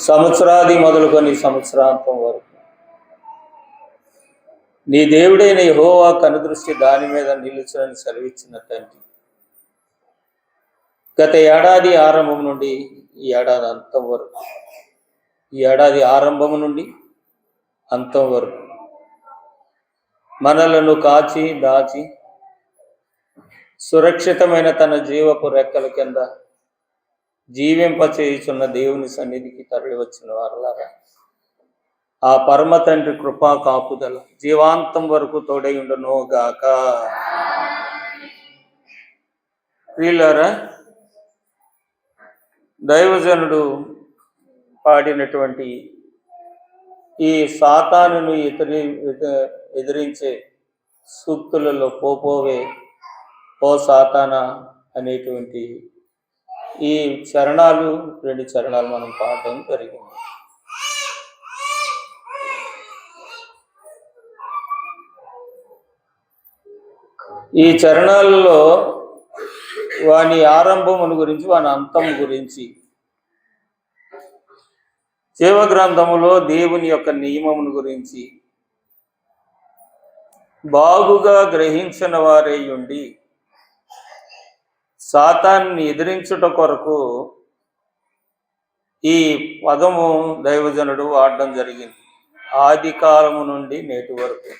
సంవత్సరాది మొదలుకొని సంవత్సరాంతం వరకు నీ దేవుడైన యెహోవా కనుదృష్టి దాని మీద నిలుచునని సెలవిచ్చిన తండ్రి, గత ఏడాది ఆరంభం నుండి ఈ ఏడాది అంతం వరకు, ఈ ఏడాది ఆరంభం నుండి అంతం వరకు మనలను కాచి దాచి సురక్షితమైన తన జీవపు రెక్కల కింద జీవింపచేయుచున్న దేవుని సన్నిధికి తరలి వచ్చిన వారలారా, ఆ పరమ తండ్రి కృపా కాపుదల జీవాంతం వరకు తోడై ఉండును గాక. ప్రియులారా, దైవజనుడు పాడినటువంటి ఈ సాతానును ఎదిరించే సూక్తులలో పోపోవే ఓ సాతానా అనేటువంటి ఈ చరణాలు, 2 చరణాలు మనం పాడడం జరిగింది. ఈ చరణాలలో వాని ఆరంభమును గురించి, వాని అంతం గురించి, జీవగ్రంథములో దేవుని యొక్క నియమమును గురించి బాగుగా గ్రహించిన వారై ఉండి సాతాన్ని ఎదిరించుట కొరకు ఈ పదము దైవజనుడు వాడడం జరిగింది. ఆది కాలము నుండి నేటి వరకు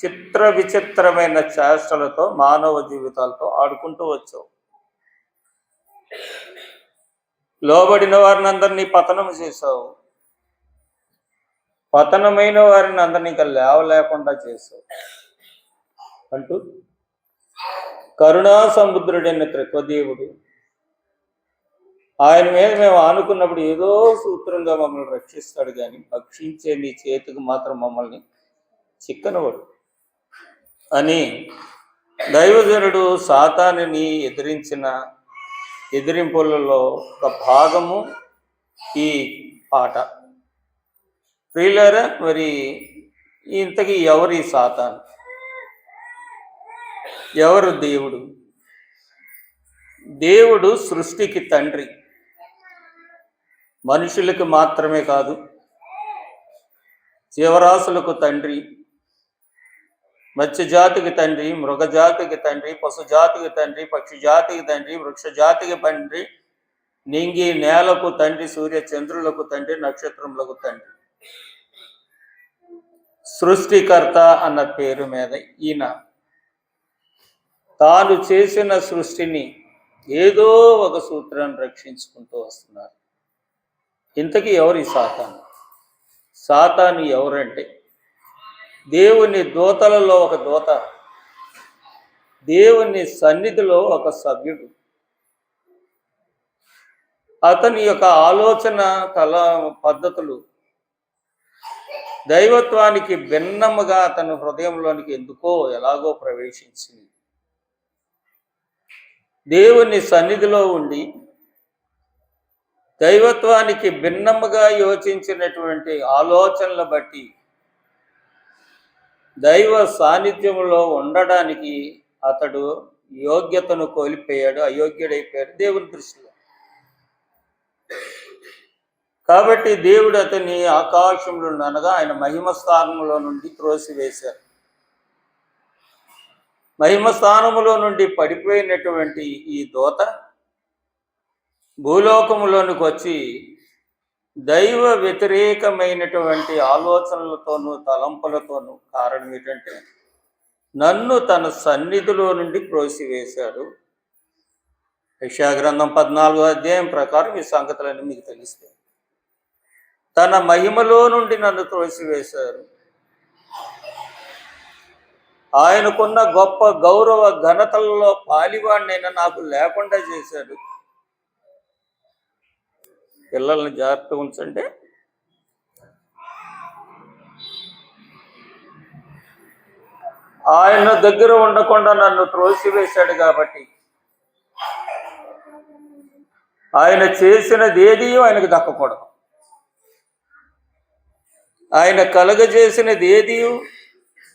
చిత్ర విచిత్రమైన చేష్టలతో మానవ జీవితాలతో ఆడుకుంటూ వచ్చావు. లోబడిన వారిని అందరినీ పతనం చేసావు, పతనమైన వారిని అందరినీ ఇంకా లేవలేకుండా చేసావు అంటూ కరుణా సముద్రుడైన త్రిత్వదేవుడు ఆయన మీద మేము ఆనుకున్నప్పుడు ఏదో సూత్రంగా మమ్మల్ని రక్షిస్తాడు, కానీ భక్షించే నీ చేతికి మాత్రం మమ్మల్ని చిక్కనవాడు అని దైవజనుడు సాతానుని ఎదిరించిన ఎదిరింపులలో ఒక భాగము ఈ పాట. ప్రియులారా, మరి ఇంతకీ ఎవరు ఈ సాతాను, ఎవరు దేవుడు? దేవుడు సృష్టికి తండ్రి, మనుషులకు మాత్రమే కాదు, జీవరాశులకు తండ్రి, మత్స్యజాతికి తండ్రి, మృగజాతికి తండ్రి, పశుజాతికి తండ్రి, పక్షి జాతికి తండ్రి, వృక్ష జాతికి తండ్రి, నింగి నేలకు తండ్రి, సూర్య చంద్రులకు తండ్రి, నక్షత్రములకు తండ్రి. సృష్టికర్త అన్న పేరు మీద ఈయన తాను చేసిన సృష్టిని ఏదో ఒక సూత్రాన్ని రక్షించుకుంటూ వస్తున్నారు. ఇంతకీ ఎవరు ఈ సాతాను? సాతాను ఎవరంటే దేవుని దూతలలో ఒక దూత, దేవుని సన్నిధిలో ఒక సభ్యుడు. అతని యొక్క ఆలోచన పద్ధతులు దైవత్వానికి భిన్నముగా అతని హృదయంలోనికి ఎందుకో ఎలాగో ప్రవేశించింది. దేవుని సన్నిధిలో ఉండి దైవత్వానికి భిన్నముగా యోచించినటువంటి ఆలోచనలు బట్టి దైవ సాన్నిధ్యంలో ఉండడానికి అతడు యోగ్యతను కోల్పోయాడు, అయోగ్యుడైపోయాడు దేవుని దృష్టిలో. కాబట్టి దేవుడు అతన్ని ఆకాశంలో అనగా ఆయన మహిమ స్థానంలో నుండి త్రోసివేశారు. మహిమ స్థానములో నుండి పడిపోయినటువంటి ఈ దూత భూలోకములోనికి వచ్చి దైవ వ్యతిరేకమైనటువంటి ఆలోచనలతోనూ తలంపులతోనూ కారణం ఏంటంటే నన్ను తన సన్నిధిలో నుండి త్రోసివేశాడు. యెషయా గ్రంథం 14వ అధ్యాయం ప్రకారం ఈ సంగతులన్నీ మీకు తెలుస్తాయి. తన మహిమలో నుండి నన్ను త్రోసివేశారు. ఆయనకున్న గొప్ప గౌరవ ఘనతలలో పాలివాడినైనా నాకు లేకుండా చేశాడు. పిల్లల్ని జాగ్రత్తగా ఉంచండి. ఆయన దగ్గర ఉండకుండా నన్ను త్రోసివేశాడు కాబట్టి ఆయన చేసినది ఏది ఆయనకు దక్కకూడదు, ఆయన కలగజేసినది ఏది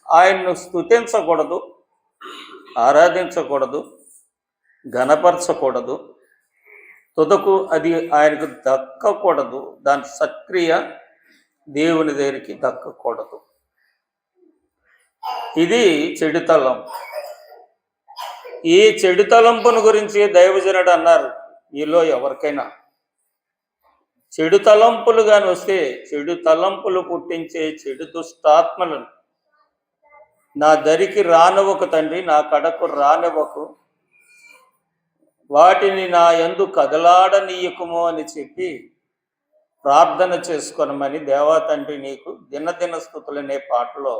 ఆయన్ను స్తుతించకూడదు, ఆరాధించకూడదు, ఘనపరచకూడదు. తుదకు అది ఆయనకు దక్కకూడదు. దాని సక్రియ దేవుని దగ్గరికి దక్కకూడదు. ఇది చెడు తలంపు. ఈ చెడు తలంపును గురించి దైవజనుడు అన్నారు, మీలో ఎవరికైనా చెడు తలంపులు కానీ వస్తే, చెడు తలంపులు పుట్టించే చెడు దుష్టాత్మలను నా దరికి రానివ్వకు తండ్రి, నా కడకు రానివ్వకు, వాటిని నా యందు కదలాడనీయకుము అని చెప్పి ప్రార్థన చేసుకొనమని దేవా తండ్రి నీకు దినదిన స్తుతులనే పాటలో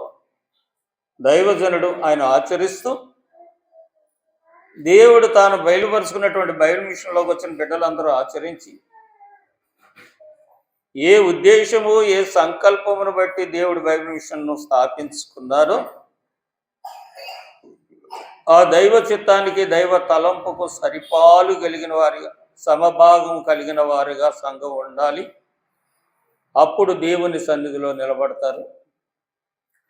దైవజనుడు ఆయన ఆచరిస్తూ, దేవుడు తాను బయలుపరుచుకున్నటువంటి బయలు మిషన్లోకి వచ్చిన బిడ్డలందరూ ఆచరించి, ఏ ఉద్దేశము ఏ సంకల్పమును బట్టి దేవుడు బైబిల్ మిషన్ను స్థాపించుకున్నారో ఆ దైవ చిత్తానికి దైవ తలంపుకు సరిపాలు కలిగిన వారిగా, సమభాగం కలిగిన వారిగా సంఘం ఉండాలి. అప్పుడు దేవుని సన్నిధిలో నిలబడతారు.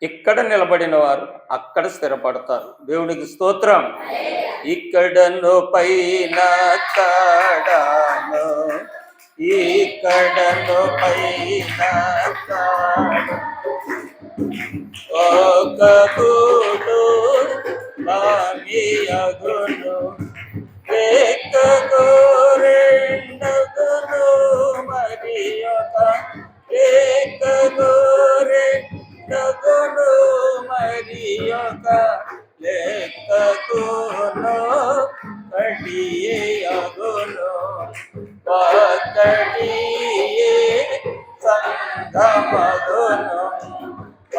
ఇక్కడ నిలబడిన వారు అక్కడ స్థిరపడతారు. దేవునికి స్తోత్రం. ఇక్కడను పైన కాడను, ఇక్కడను పైన ఒక గూడు మామియగును, ఏకగు రెండగును మరి ఒక, ఏకగు రెండగును మరి ఒక, లెక్కకును కడియగును, ఒకటియే సంగమగును,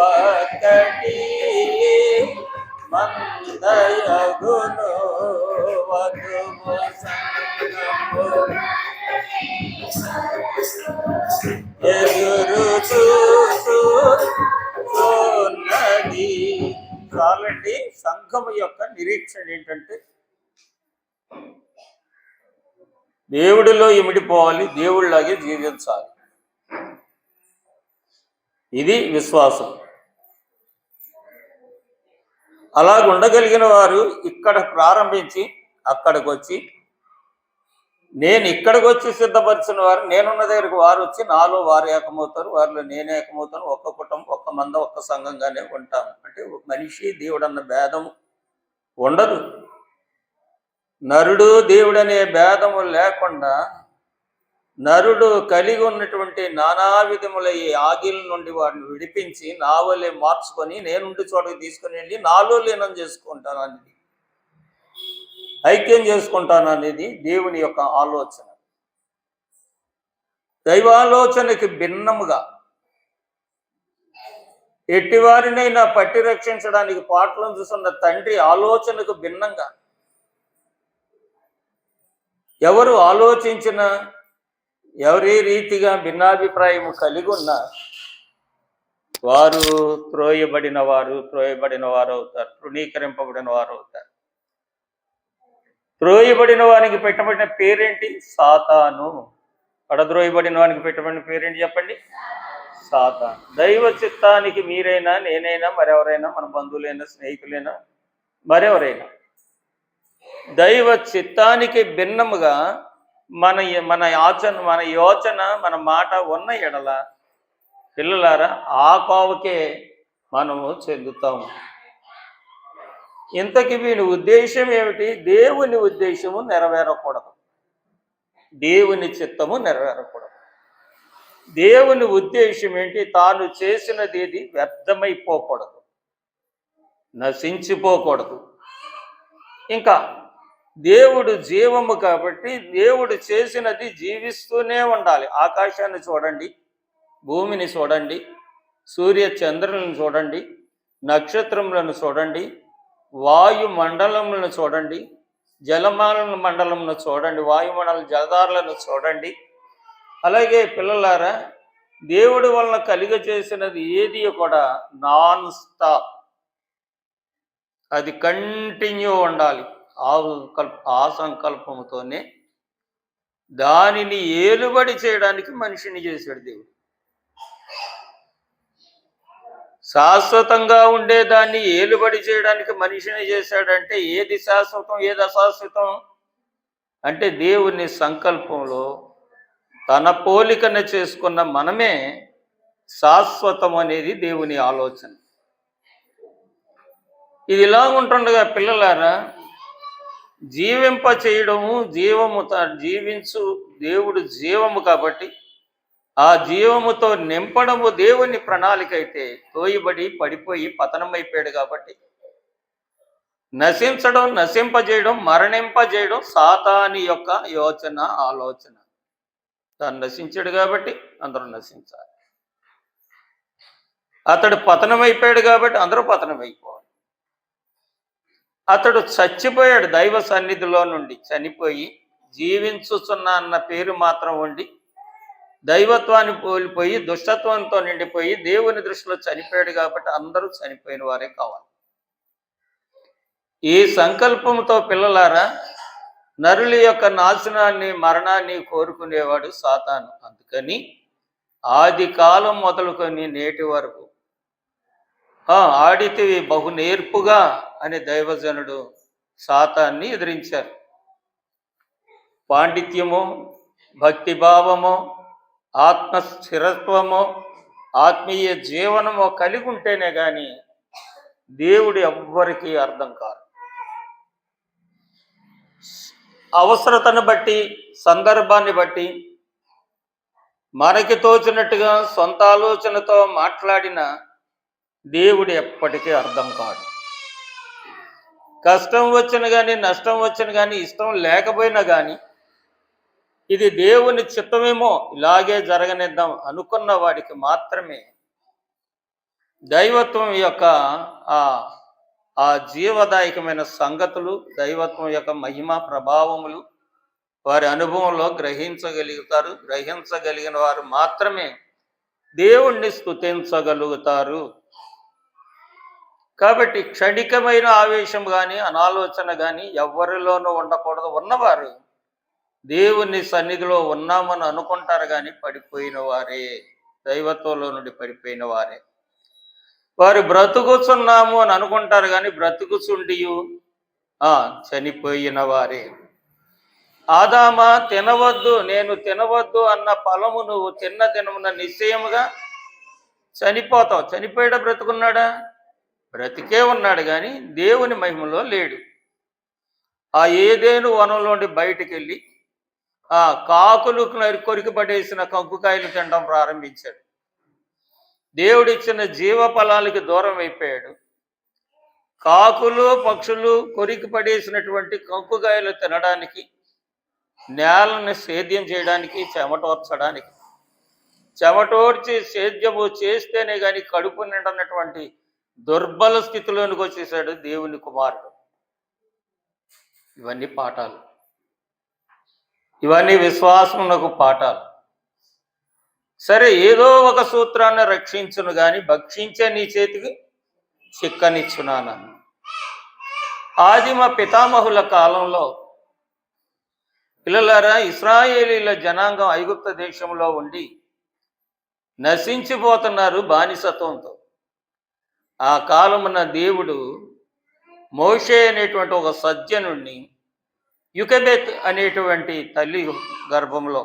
ఒకటియే మందయగును, వధువు సంగము ఎదురు చూస్తున్నది. చాలండి. సంఘము యొక్క నిరీక్షణ ఏంటంటే దేవుడిలో ఇమిడిపోవాలి, దేవుడిలాగే జీవించాలి. ఇది విశ్వాసం. అలాగ ఉండగలిగిన వారు ఇక్కడ ప్రారంభించి అక్కడికి వచ్చి, నేను ఇక్కడికి వచ్చి సిద్ధపరిచిన వారు, నేనున్న దగ్గరికి వారు వచ్చి నాలో వారు ఏకమవుతారు, వారిలో నేను ఏకమవుతాను. ఒక్క కుటుంబం, ఒక్క మంద, ఒక్క సంఘంగానే ఉంటాము. అంటే మనిషి దేవుడు అన్న భేదం ఉండదు. నరుడు దేవుడు అనే భేదము లేకుండా నరుడు కలిగి ఉన్నటువంటి నానా విధముల ఈ ఆగిల నుండి వాడిని విడిపించి నా వల్లే మార్చుకొని నేనుండి చోటకి తీసుకుని వెళ్ళి నాలో లీనం చేసుకుంటాను అనేది, ఐక్యం చేసుకుంటాను అనేది దేవుని యొక్క ఆలోచన. దైవాలోచనకి భిన్నముగా ఎట్టివారినైనా పట్టి రక్షించడానికి పాటలను చూస్తున్న తండ్రి ఆలోచనకు భిన్నంగా ఎవరు ఆలోచించిన, ఎవరి రీతిగా భిన్నాభిప్రాయం కలిగి ఉన్న వారు త్రోయబడిన వారు అవుతారు, తృణీకరింపబడిన వారు అవుతారు. త్రోయబడిన వానికి పెట్టబడిన పేరేంటి? సాతాను. పడద్రోయబడిన వానికి పెట్టబడిన పేరేంటి చెప్పండి? సాతాను. దైవ చిత్తానికి మీరైనా, నేనైనా, మరెవరైనా, మన బంధువులైనా, స్నేహితులైనా, మరెవరైనా దైవ చిత్తానికి భిన్నముగా మన యోచన మన మాట ఉన్న ఎడల పిల్లలారా ఆ కోవకే మనము చెందుతాము. ఇంతకీ వీని ఉద్దేశం ఏమిటి? దేవుని ఉద్దేశము నెరవేరకూడదు, దేవుని చిత్తము నెరవేరకూడదు. దేవుని ఉద్దేశం ఏంటి? తాను చేసినది ఏది వ్యర్థమైపోకూడదు, నశించిపోకూడదు. ఇంకా దేవుడు జీవము కాబట్టి దేవుడు చేసినది జీవిస్తూనే ఉండాలి. ఆకాశాన్ని చూడండి, భూమిని చూడండి, సూర్య చంద్రులను చూడండి, నక్షత్రములను చూడండి, వాయుమండలములను చూడండి, జలమాల మండలమును చూడండి, వాయుమండల జలధారలను చూడండి. అలాగే పిల్లలారా, దేవుడి వలన కలిగజేసినది ఏది కూడా నాన్ స్టాప్, అది కంటిన్యూ ఉండాలి. ఆ సంకల్పముతోనే దానిని ఏలుబడి చేయడానికి మనిషిని చేశాడు దేవుడు. శాశ్వతంగా ఉండే దాన్ని ఏలుబడి చేయడానికి మనిషిని చేశాడంటే ఏది శాశ్వతం, ఏది అశాశ్వతం? అంటే దేవుని సంకల్పంలో తన పోలికను చేసుకున్న మనమే శాశ్వతం అనేది దేవుని ఆలోచన. ఇది ఇలా ఉంటుండగా పిల్లలారా, జీవింప చేయడము జీవము జీవించు దేవుడు జీవము కాబట్టి ఆ జీవముతో నింపడము దేవుని ప్రణాళిక అయితే తోయబడి పడిపోయి పతనమైపోయాడు కాబట్టి నశించడం, నశింపజేయడం, మరణింపజేయడం సాతాని యొక్క యోచన, ఆలోచన. తాను నశించాడు కాబట్టి అందరూ నశించాలి. అతడు పతనమైపోయాడు కాబట్టి అందరూ పతనమైపోవాలి. అతడు చచ్చిపోయాడు, దైవ సన్నిధిలో నుండి చనిపోయి జీవించుచున్నా అన్న పేరు మాత్రం ఉండి దైవత్వాన్ని కోల్పోయి దుష్టత్వంతో నిండిపోయి దేవుని దృష్టిలో చనిపోయాడు కాబట్టి అందరూ చనిపోయిన వారే కావాలి. ఈ సంకల్పంతో పిల్లలారా, నరుల యొక్క నాశనాన్ని, మరణాన్ని కోరుకునేవాడు సాతాను. అందుకని ఆది కాలం మొదలుకొని నేటి వరకు ఆడితివి బహు నేర్పుగా అని దైవజనుడు సాతాన్ని ఎదిరించారు. పాండిత్యమో, భక్తిభావమో, ఆత్మ స్థిరత్వమో, ఆత్మీయ జీవనమో కలిగి ఉంటేనే కానీ దేవుడు ఎవ్వరికీ అర్థం కాదు. అవసరతను బట్టి, సందర్భాన్ని బట్టి మనకి తోచినట్టుగా సొంత ఆలోచనతో మాట్లాడిన దేవుడు ఎప్పటికీ అర్థం కాడు. కష్టం వచ్చిన కానీ, నష్టం వచ్చిన కానీ, ఇష్టం లేకపోయినా కానీ ఇది దేవుని చిత్తమేమో, ఇలాగే జరగనిద్దాం అనుకున్న వాడికి మాత్రమే దైవత్వం యొక్క ఆ జీవదాయకమైన సంగతులు, దైవత్వం యొక్క మహిమ ప్రభావములు వారి అనుభవంలో గ్రహించగలుగుతారు. గ్రహించగలిగిన వారు మాత్రమే దేవుణ్ణి స్తుతించగలుగుతారు. కాబట్టి క్షణికమైన ఆవేశం కానీ, అనాలోచన కానీ ఎవరిలోనూ ఉండకూడదు. ఉన్నవారు దేవుని సన్నిధిలో ఉన్నామని అనుకుంటారు కానీ పడిపోయిన వారే, దైవత్వంలో నుండి పడిపోయిన వారే. వారు బ్రతుకుచున్నాము అని అనుకుంటారు కానీ బ్రతుకుచుండియు చనిపోయిన వారే. ఆదామా తినవద్దు, నేను తినవద్దు అన్న ఫలము నువ్వు తిన్న దినమున నిశ్చయముగా చనిపోతావు. చనిపోయాడా, బ్రతుకున్నాడా? బ్రతికే ఉన్నాడు కానీ దేవుని మహిమలో లేడు. ఆ ఏదేను వనంలోండి బయటికి వెళ్ళి కాకులు కొరికి పడేసిన కంకుకాయలు తినడం ప్రారంభించాడు. దేవుడిచ్చిన జీవ ఫలాలకి దూరం అయిపోయాడు. కాకులు, పక్షులు కొరికి పడేసినటువంటి కంకుకాయలు తినడానికి, నేలను సేద్యం చేయడానికి, చెమటోర్చడానికి, చెమటోర్చి సేద్యము చేస్తేనే కానీ కడుపు నిండనటువంటి దుర్బల స్థితిలోనికి వచ్చేసాడు దేవుని కుమారుడు. ఇవన్నీ పాఠాలు, ఇవన్నీ విశ్వాసమునకు పాఠాలు. సరే, ఏదో ఒక సూత్రాన్ని రక్షించును కానీ భక్షించే నీ చేతికి చిక్కనిచ్చున్నాను. ఆదిమ పితామహుల కాలంలో పిల్లలారా, ఇశ్రాయేలీల జనాంగం ఐగుప్త దేశంలో ఉండి నశించిపోతున్నారు బానిసత్వంతో. ఆ కాలమున దేవుడు మోషే అనేటువంటి ఒక సజ్జనుడిని యుకెబెత్ అనేటువంటి తల్లి గర్భంలో,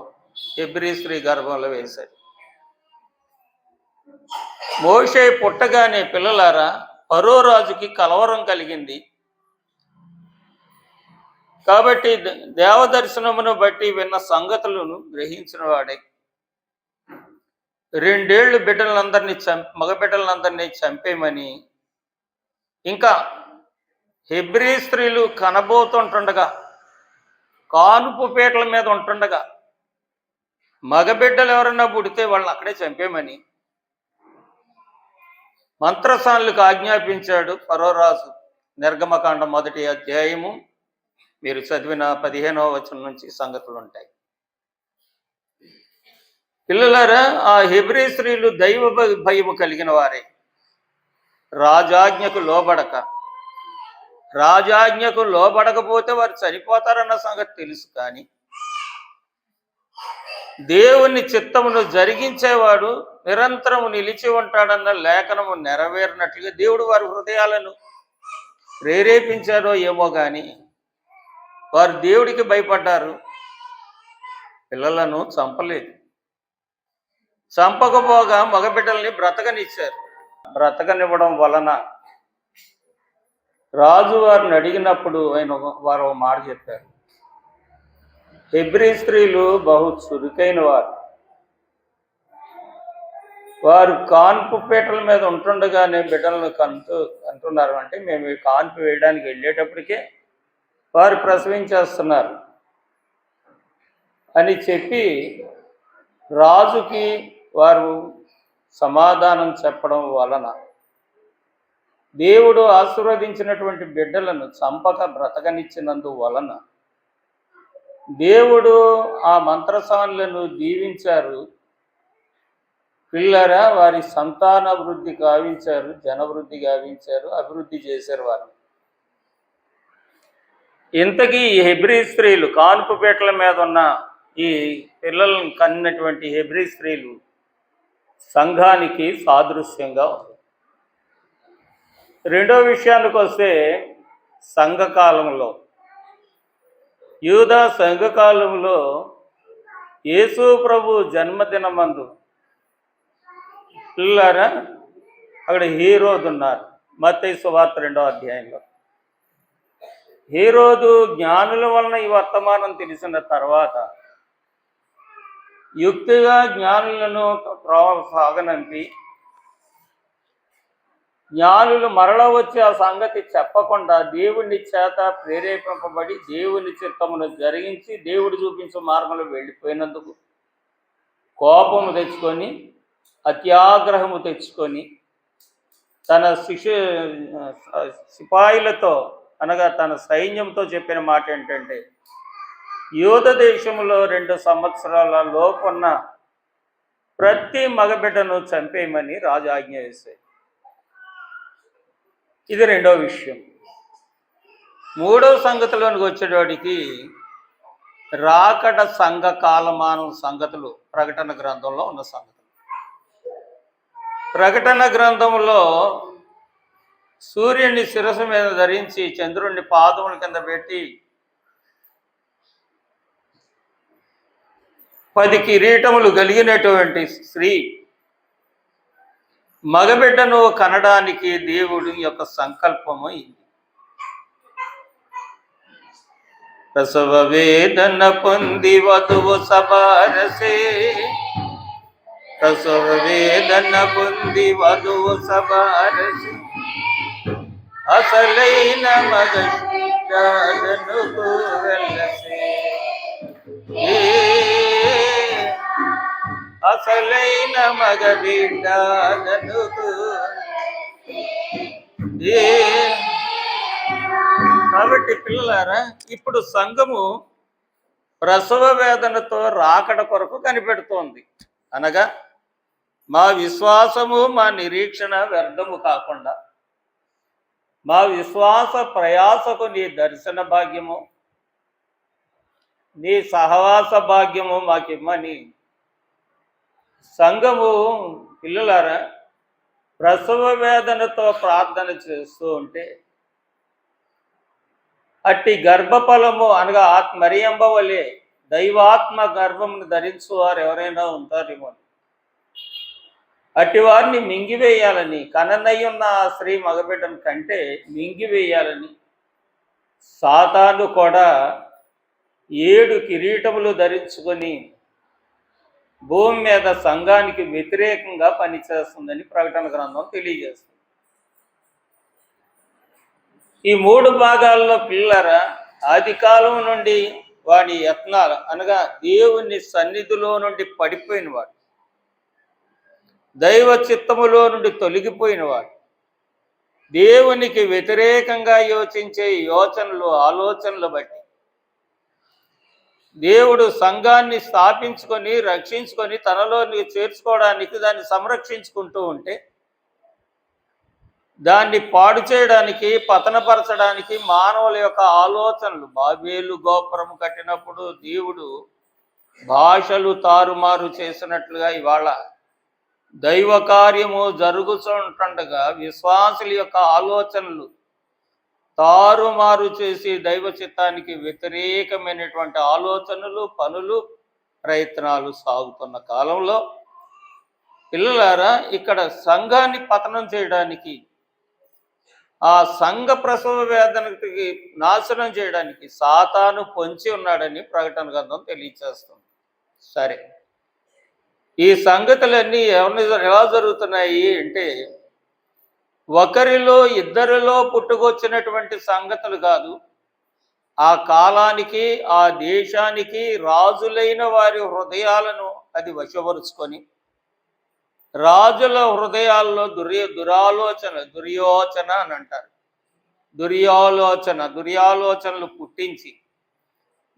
హెబ్రీ స్త్రీ గర్భంలో వేశాడు. మోషే పుట్టగానే పిల్లలారా ఫరో రాజుకి కలవరం కలిగింది. కాబట్టి దేవదర్శనమును బట్టి విన్న సంగతులను గ్రహించిన వాడే 2 ఏళ్ళు బిడ్డలందరినీ మగ బిడ్డలందరినీ చంపేయమని, ఇంకా హెబ్రీ స్త్రీలు కనబోతుంటుండగా, కానుపు పీటల మీద ఉంటుండగా మగబిడ్డలు ఎవరన్నా పుడితే వాళ్ళని అక్కడే చంపేమని మంత్రసానులకు ఆజ్ఞాపించాడు ఫరో రాజు. నిర్గమకాండం 1వ అధ్యాయము మీరు చదివిన 15వ వచనం నుంచి సంగతులు ఉంటాయి. పిల్లలారా, ఆ హెబ్రీ స్త్రీలు దైవ భయము కలిగిన వారే. రాజాజ్ఞకు లోబడకపోతే వారు చనిపోతారన్న సంగతి తెలుసు. కానీ దేవుని చిత్తమును జరిగించేవాడు నిరంతరము నిలిచి ఉంటాడన్న లేఖనము నెరవేరినట్లుగా దేవుడు వారి హృదయాలను ప్రేరేపించారో ఏమో కానీ వారు దేవుడికి భయపడ్డారు, పిల్లలను చంపలేదు. చంపకపోగా మగబిడ్డల్ని బ్రతకనిచ్చారు. బ్రతకనివ్వడం వలన రాజు వారిని అడిగినప్పుడు వారు ఒక మాట చెప్పారు. హెబ్రీ స్త్రీలు బహు చురుకైన వారు కాన్పు పీటల మీద ఉంటుండగానే బిడ్డలను అంటున్నారు. అంటే మేము ఈ కాన్పు వేయడానికి వెళ్ళేటప్పటికే వారు ప్రసవించేస్తున్నారు అని చెప్పి రాజుకి వారు సమాధానం చెప్పడం వలన దేవుడు ఆశీర్వదించినటువంటి బిడ్డలను చంపక బ్రతకనిచ్చినందు వలన దేవుడు ఆ మంత్రసానులను దీవించారు. పిల్లరా, వారి సంతానాభివృద్ధి గావించారు, జనవృద్ధి గావించారు, అభివృద్ధి చేశారు వారిని. ఇంతకీ ఈ హెబ్రీ స్త్రీలు, కాన్పు పీటల మీద ఉన్న ఈ పిల్లలను కన్నటువంటి హెబ్రీ స్త్రీలు సంఘానికి సాదృశ్యంగా ఉంది. రెండో విషయానికి వస్తే, సంఘకాలంలో, యూదా సంఘకాలంలో యేసు ప్రభు జన్మదినమందు పిల్లరా అక్కడ హీరోదు ఉన్నారు. మత్తయి సువార్త 2వ అధ్యాయంలో హీరోదు జ్ఞానుల వలన ఈ వర్తమానం తెలిసిన తర్వాత యుక్తిగా జ్ఞానులను సాగనంపి, జ్ఞానులు మరల వచ్చి ఆ సంగతి చెప్పకుండా దేవుని చేత ప్రేరేపింపబడి దేవుని చిత్తమును జరిగించి దేవుడు చూపించే మార్గంలో వెళ్ళిపోయినందుకు కోపము తెచ్చుకొని, అత్యాగ్రహము తెచ్చుకొని, తన సిపాయిలతో అనగా తన సైన్యంతో చెప్పిన మాట ఏంటంటే, యూద దేశంలో 2 సంవత్సరాల లోపున్న ప్రతి మగబిడ్డను చంపేయమని రాజు ఆజ్ఞ వేశాడు. ఇది రెండో విషయం. మూడవ సంగతిలోనికి వచ్చేవాడికి రాకడ సంఘ కాలమానం సంగతులు ప్రకటన గ్రంథంలో ఉన్న సంగతులు. ప్రకటన గ్రంథంలో సూర్యుని శిరస్సు మీద ధరించి చంద్రుడిని పాదముల కింద పెట్టి 10 కిరీటములు కలిగినటువంటి స్త్రీ మగబిడ్డను కనడానికి దేవుడి యొక్క సంకల్పము ఇది. ప్రసవ వేదన పొంది వధువు సబారసే, ప్రసవ వేదన పొంది వధువు సబారసే, అసలైన మగను వెళ్ళసే, అసలైన మగ బిడ్డను. కాబట్టి పిల్లలారా, ఇప్పుడు సంఘము ప్రసవ వేదనతో రాకడ కొరకు కనిపెడుతోంది. అనగా మా విశ్వాసము, మా నిరీక్షణ వ్యర్థము కాకుండా మా విశ్వాస ప్రయాసకు నీ దర్శన భాగ్యము, నీ సహవాస భాగ్యము మాకిమ్మని సంఘము పిల్లలారా ప్రసవ వేదనతో ప్రార్థన చేస్తూ ఉంటే, అట్టి గర్భఫలము అనగా మరియమ్మ వలె దైవాత్మ గర్భమును ధరించువారు ఎవరైనా ఉంటారేమో, అట్టి వారిని మింగివేయాలని, కననయ్యున్న ఆ స్త్రీ మగబిడ్డను కంటే మింగివేయాలని సాతాను కూడా 7 కిరీటములు ధరించుకొని భూమి మీద సంఘానికి వ్యతిరేకంగా పనిచేస్తుందని ప్రకటన గ్రంథం తెలియజేస్తుంది. ఈ 3 భాగాల్లో పిల్లరా ఆది కాలం నుండి వాడి యత్నాలు అనగా దేవుని సన్నిధిలో నుండి పడిపోయినవాడు, దైవ చిత్తములో నుండి తొలగిపోయినవాడు, దేవునికి వ్యతిరేకంగా యోచించే యోచనలు, ఆలోచనలు బట్టి దేవుడు సంఘాన్ని స్థాపించుకొని రక్షించుకొని తనలో చేర్చుకోవడానికి, దాన్ని సంరక్షించుకుంటూ ఉంటే, దాన్ని పాడు చేయడానికి, పతనపరచడానికి మానవుల యొక్క ఆలోచనలు. బాబేలు గోపురం కట్టినప్పుడు దేవుడు భాషలు తారుమారు చేసినట్లుగా ఇవాళ దైవ కార్యము జరుగుతుండగా విశ్వాసుల యొక్క ఆలోచనలు తారుమారు చేసి దైవ చిత్తానికి వ్యతిరేకమైనటువంటి ఆలోచనలు, పనులు, ప్రయత్నాలు సాగుతున్న కాలంలో పిల్లలారా, ఇక్కడ సంఘాన్ని పతనం చేయడానికి, ఆ సంఘ ప్రసవ వేదనకి నాశనం చేయడానికి సాతాను పొంచి ఉన్నాడని ప్రకటన గ్రంథం తెలియచేస్తుంది. సరే, ఈ సంగతులన్నీ ఎలా జరుగుతున్నాయి అంటే, ఒకరిలో ఇద్దరిలో పుట్టుకొచ్చినటువంటి సంగతులు కాదు. ఆ కాలానికి, ఆ దేశానికి రాజులైన వారి హృదయాలను అది వశపరుచుకొని, రాజుల హృదయాల్లో దుర్యోచన అని అంటారు, దుర్యాలోచనలు పుట్టించి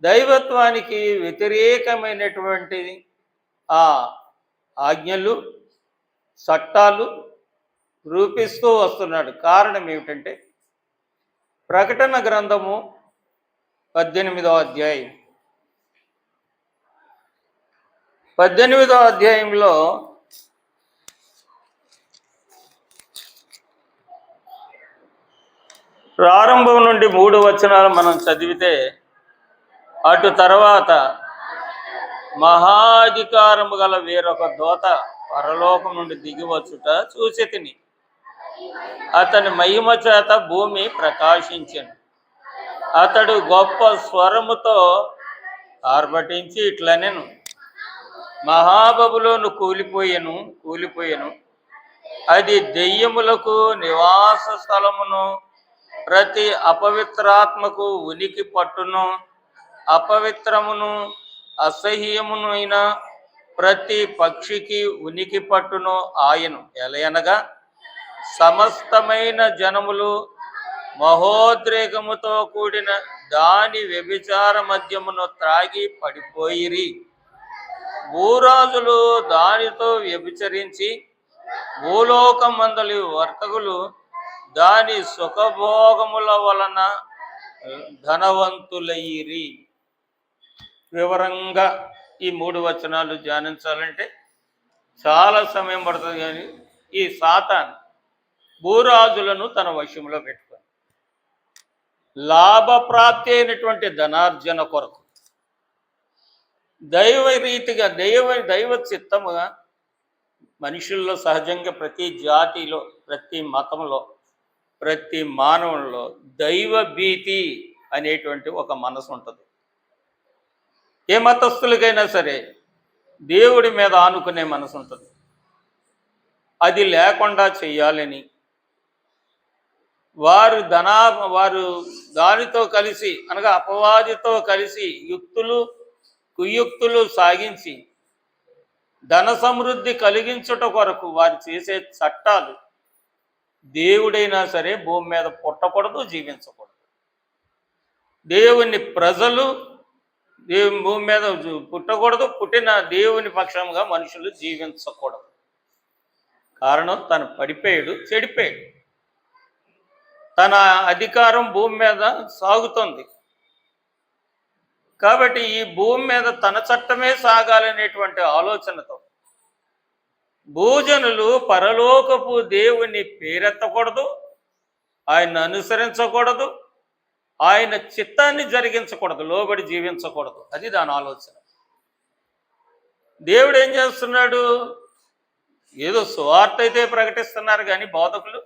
దైవత్వానికి వ్యతిరేకమైనటువంటి ఆ ఆజ్ఞలు, చట్టాలు రూపిస్తూ వస్తున్నాడు. కారణం ఏమిటంటే, ప్రకటన గ్రంథము 18వ అధ్యాయం 18వ అధ్యాయంలో ప్రారంభం నుండి 3 వచనాలు మనం చదివితే, అటు తర్వాత మహాధికారము గల వేరొక దూత పరలోకం నుండి దిగివచ్చుట చూసి తిని, అతని మహిమ చేత భూమి ప్రకాశించెను. అతడు గొప్ప స్వరముతో ఆర్భటించి ఇట్లనెను, మహాబబులోను కూలిపోయెను, అది దెయ్యములకు నివాస స్థలమును, ప్రతి అపవిత్రాత్మకు ఉనికి పట్టును, అపవిత్రమును అసహ్యమునైన ప్రతి పక్షికి ఉనికి పట్టును ఆయను. ఎలయనగా సమస్తమైన జనములు మహోద్రేకముతో కూడిన దాని వ్యభిచార మద్యమును త్రాగి పడిపోయిరి. భూరాజులు దానితో వ్యభిచరించి, భూలోకమందలి వర్తకులు దాని సుఖభోగముల వలన ధనవంతులయ్యిరి. వివరంగా ఈ 3 వచనాలు ధ్యానించాలంటే చాలా సమయం పడుతుంది. కానీ ఈ సాతాన్ భూరాజులను తన వశంలో పెట్టుకొని లాభప్రాప్తి అయినటువంటి ధనార్జన కొరకు దైవ చిత్తముగా మనుషుల్లో సహజంగా ప్రతి జాతిలో, ప్రతి మతంలో, ప్రతి మానవుల్లో దైవ భీతి అనేటువంటి ఒక మనసు ఉంటుంది. ఏ మతస్థులకైనా సరే దేవుడి మీద ఆనుకునే మనసు ఉంటుంది. అది లేకుండా చెయ్యాలని వారు దానితో కలిసి, అనగా అపవాదితో కలిసి కుయుక్తులు సాగించి ధన సమృద్ధి కలిగించుట కొరకు వారు చేసే చట్టాలు దేవుడైనా సరే భూమి మీద పుట్టకూడదు, జీవించకూడదు. దేవుని ప్రజలు భూమి మీద పుట్టకూడదు, పుట్టిన దేవుని పక్షంగా మనుషులు జీవించకూడదు. కారణం, తను పడిపోయాడు, చెడిపోయాడు. తన అధికారం భూమి మీద సాగుతుంది కాబట్టి ఈ భూమి మీద తన చట్టమే సాగాలనేటువంటి ఆలోచనతో భూజనులు పరలోకపు దేవుని పేరెత్తకూడదు, ఆయన అనుసరించకూడదు, ఆయన చిత్తాన్ని జరిగించకూడదు, లోబడి జీవించకూడదు. అది దాని ఆలోచన. దేవుడు ఏం చేస్తున్నాడు? ఏదో సువార్త అయితే ప్రకటిస్తున్నారు, కానీ బోధకులు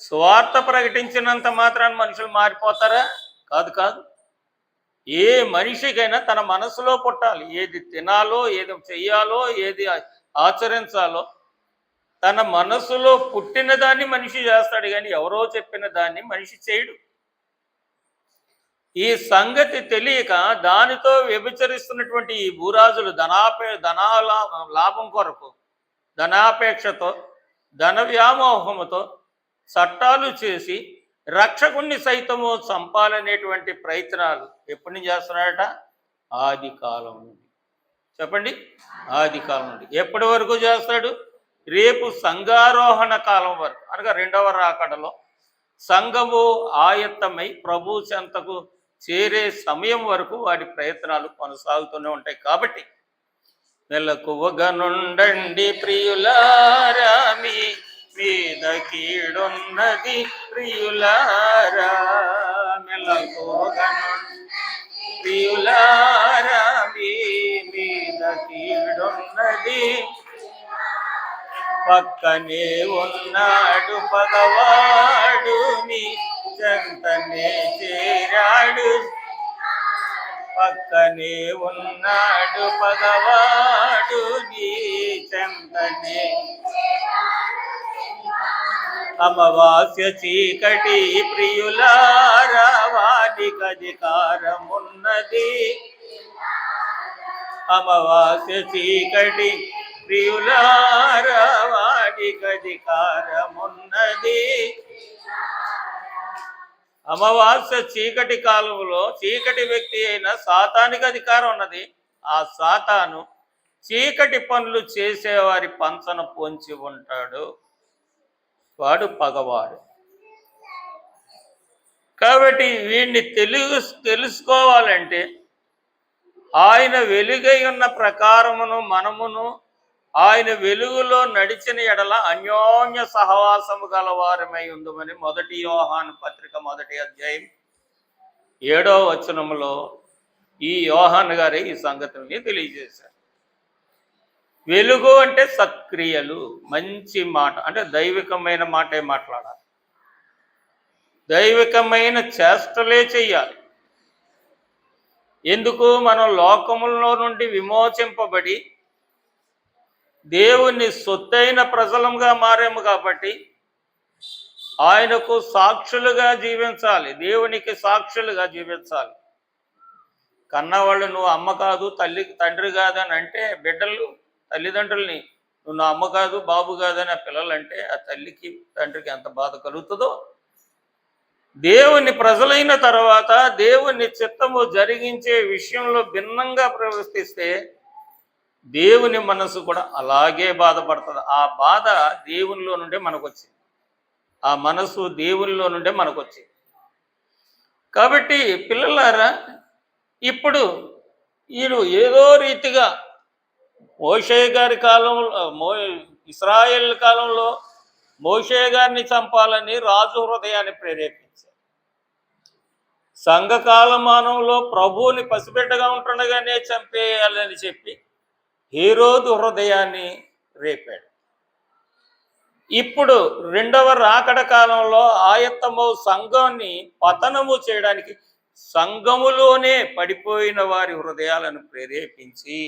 సువార్త ప్రకటించినంత మాత్రాన్ని మనుషులు మారిపోతారా? కాదు. ఏ మనిషికైనా తన మనసులో పుట్టాలి. ఏది తినాలో, ఏది చెయ్యాలో, ఏది ఆచరించాలో తన మనసులో పుట్టిన దాన్ని మనిషి చేస్తాడు, కానీ ఎవరో చెప్పిన దాన్ని మనిషి చేయడు. ఈ సంగతి తెలియక దానితో వ్యభిచరిస్తున్నటువంటి ఈ భూరాజులు లాభం కొరకు, ధనాపేక్షతో, ధన వ్యామోహముతో చట్టాలు చేసి రక్షకుణ్ణి సైతము చంపాలనేటువంటి ప్రయత్నాలు ఎప్పటి నుంచి చేస్తున్నాడట? ఆది కాలం నుండి. చెప్పండి, ఆది కాలం నుండి. ఎప్పటి వరకు చేస్తాడు? రేపు సంఘారోహణ కాలం వరకు, అనగా 2వ రాకడలో సంఘము ఆయత్తమై ప్రభు చెంతకు చేరే సమయం వరకు వాడి ప్రయత్నాలు కొనసాగుతూనే ఉంటాయి. కాబట్టి మెలకువగా నుండండి ప్రియులారా, మీ మీద కీడున్నది ప్రియులారా మెలకువగను ప్రియులారా మీ మీద కీడున్నది పక్కనే ఉన్నాడు పగవాడు నీ చెంతనే చేరాడు పక్కనే ఉన్నాడు పగవాడు నీ చెంతనే అమావాస్య చీకటి ప్రియులారా వానికి అధికారమున్నది అమావాస్య చీకటి ప్రియులారా వానికి అధికారమున్నది అమావాస్య చీకటి కాలంలో చీకటి వ్యక్తి అయిన సాతానికి అధికారం ఉన్నది. ఆ సాతాను చీకటి పనులు చేసేవారి పంచన పొంచి ఉంటాడు. వాడు పగవాడు. కాబట్టి వీడిని తెలుసుకోవాలంటే ఆయన వెలుగై ఉన్న ప్రకారమును మనమును ఆయన వెలుగులో నడిచిన ఎడల అన్యోన్య సహవాసము గలవారమై ఉందమని 1 యోహాను పత్రిక 1వ అధ్యాయం 7వ వచనములో ఈ యోహాను గారి ఈ సంగతుల్ని తెలియజేశారు. వెలుగు అంటే సక్రియలు, మంచి మాట, అంటే దైవికమైన మాటే మాట్లాడాలి, దైవికమైన చేష్టలే చెయ్యాలి. ఎందుకు? మనం లోకములో నుండి విమోచింపబడి దేవుని సొత్తైన ప్రజలంగా మారాము కాబట్టి ఆయనకు సాక్షులుగా జీవించాలి, దేవునికి సాక్షులుగా జీవించాలి. కన్నవాళ్ళు నువ్వు అమ్మ కాదు తండ్రి కాదని అంటే బిడ్డలు తల్లిదండ్రుల్ని నువ్వు నా అమ్మ కాదు బాబు కాదని ఆ పిల్లలంటే ఆ తల్లికి తండ్రికి ఎంత బాధ కలుగుతుందో, దేవుని ప్రజలైన తర్వాత దేవుని చిత్తము జరిగించే విషయంలో భిన్నంగా ప్రవర్తిస్తే దేవుని మనసు కూడా అలాగే బాధపడుతుంది. ఆ బాధ దేవునిలో నుండే మనకు వచ్చింది, ఆ మనసు దేవునిలో నుండే మనకు వచ్చింది. కాబట్టి పిల్లలారా, ఇప్పుడు వీళ్ళు ఏదో రీతిగా మోషే గారి కాలంలో ఇశ్రాయేల్ కాలంలో మోషే గారిని చంపాలని రాజు హృదయాన్ని ప్రేరేపించారు. సంఘకాలమానంలో ప్రభువుని పసిబిడ్డగా ఉంటుండగానే చంపేయాలని చెప్పి హేరోదు హృదయాన్ని రేపాడు. ఇప్పుడు 2వ రాకడ కాలంలో ఆయత్తము సంఘాన్ని పతనము చేయడానికి సంఘములోనే పడిపోయిన వారి హృదయాలను ప్రేరేపించి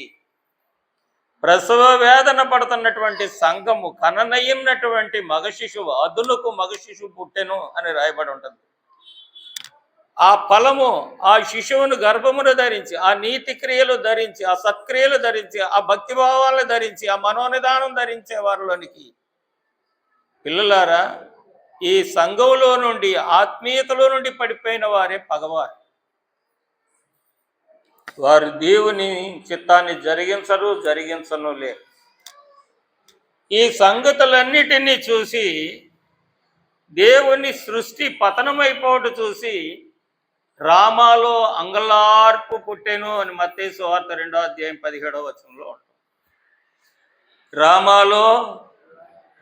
ప్రసవ వేదన పడుతున్నటువంటి సంఘము కననయ్యున్నటువంటి మగ శిశువు అదునుకు మగ శిశువు పుట్టెను అని రాయబడి ఉంటుంది. ఆ ఫలము ఆ శిశువును గర్భమును ధరించి ఆ నీతి క్రియలు ధరించి ఆ సత్క్రియలు ధరించి ఆ భక్తిభావాలను ధరించి ఆ మనోనిదానం ధరించే వారిలోనికి పిల్లలారా ఈ సంఘంలో నుండి ఆత్మీయతలో నుండి పడిపోయిన వారే పగవారు. వారు దేవుని చిత్తాన్ని జరిగించను లేరు. ఈ సంగతులన్నిటినీ చూసి దేవుని సృష్టి పతనమైపోవటం చూసి రామాలో అంగలార్పు పుట్టెను అని మత్తయి సువార్త 2వ అధ్యాయం 17వ వచనంలో ఉంటుంది. రామాలో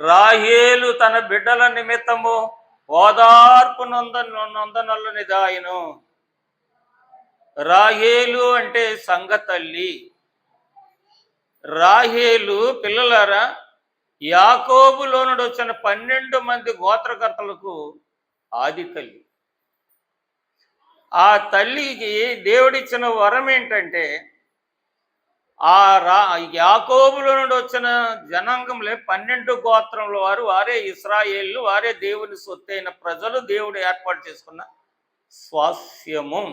రాహేలు తన బిడ్డల నిమిత్తము ఓదార్పు నొందనల్లని దాయను. రాహేలు అంటే సంఘ తల్లి. రాహేలు పిల్లలారా యాకోబులో నుండి వచ్చిన 12 మంది గోత్రకర్తలకు ఆది తల్లి. ఆ తల్లికి దేవుడిచ్చిన వరం ఏంటంటే ఆ యాకోబులో నుండి వచ్చిన జనాంగంలో 12 గోత్రంలో వారే ఇశ్రాయేలు, వారే దేవుని సొత్తైన ప్రజలు, దేవుడు ఏర్పాటు చేసుకున్న స్వాస్యము.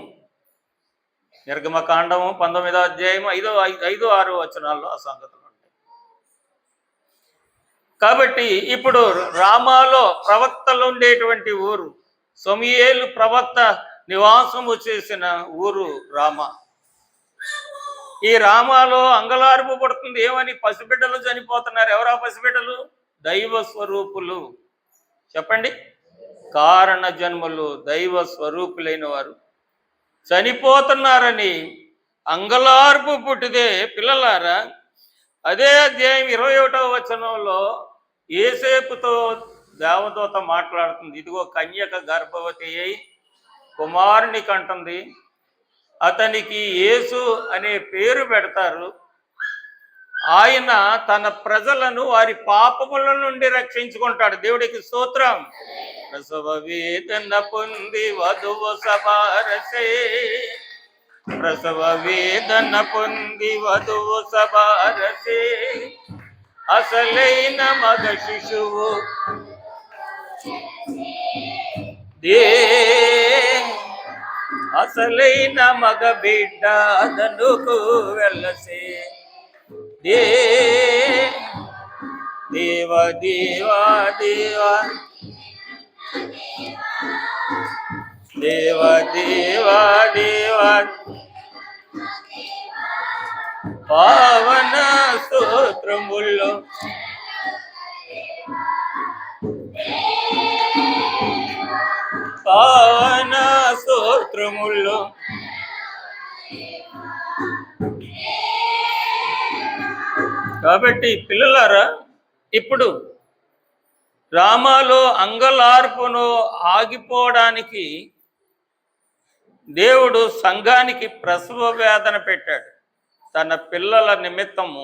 నిర్గమకాండము 19వ అధ్యాయం 5, 6 వచనాల్లో ఆ సంగతులు ఉంటాయి. కాబట్టి ఇప్పుడు రామాలో ప్రవక్తలు ఉండేటువంటి ఊరు, సమూయేలు ప్రవక్త నివాసము చేసిన ఊరు రామ. ఈ రామాలో అంగలార్పు పడుతుంది. ఏమని? పసిబిడ్డలు చనిపోతున్నారు. ఎవరా పసిబిడ్డలు? దైవ స్వరూపులు. చెప్పండి, కారణ జన్మలు దైవ స్వరూపులైన వారు చనిపోతున్నారని అంగలార్పు పుట్టితే పిల్లలారా అదే అధ్యాయం 21వ వచనంలో యోసేపుతో దేవదూత మాట్లాడుతుంది. ఇదిగో కన్యక గర్భవతి అయి కుమారుని కంటుంది, అతనికి యేసు అనే పేరు పెడతారు. ఆయన తన ప్రజలను వారి పాపముల నుండి రక్షించుకుంటాడు. దేవుడికి స్తోత్రం. ప్రసవ వేదన పొంది వధువు సభారసే, ప్రసవ వేదన పొంది వధువు సభారసే, అసలైన మగ శిశువు అసలైన మగ బిడ్డ అదనుకు వెళ్ళసే, దేవా దేవా దేవా దేవా దేవా దేవా పావన స్తోత్రములు పావన స్తోత్రములు. కాబట్టి పిల్లలారా, ఇప్పుడు రామాలో అంగలార్పును ఆగిపోవడానికి దేవుడు సంఘానికి ప్రసవ వేదన పెట్టాడు, తన పిల్లల నిమిత్తము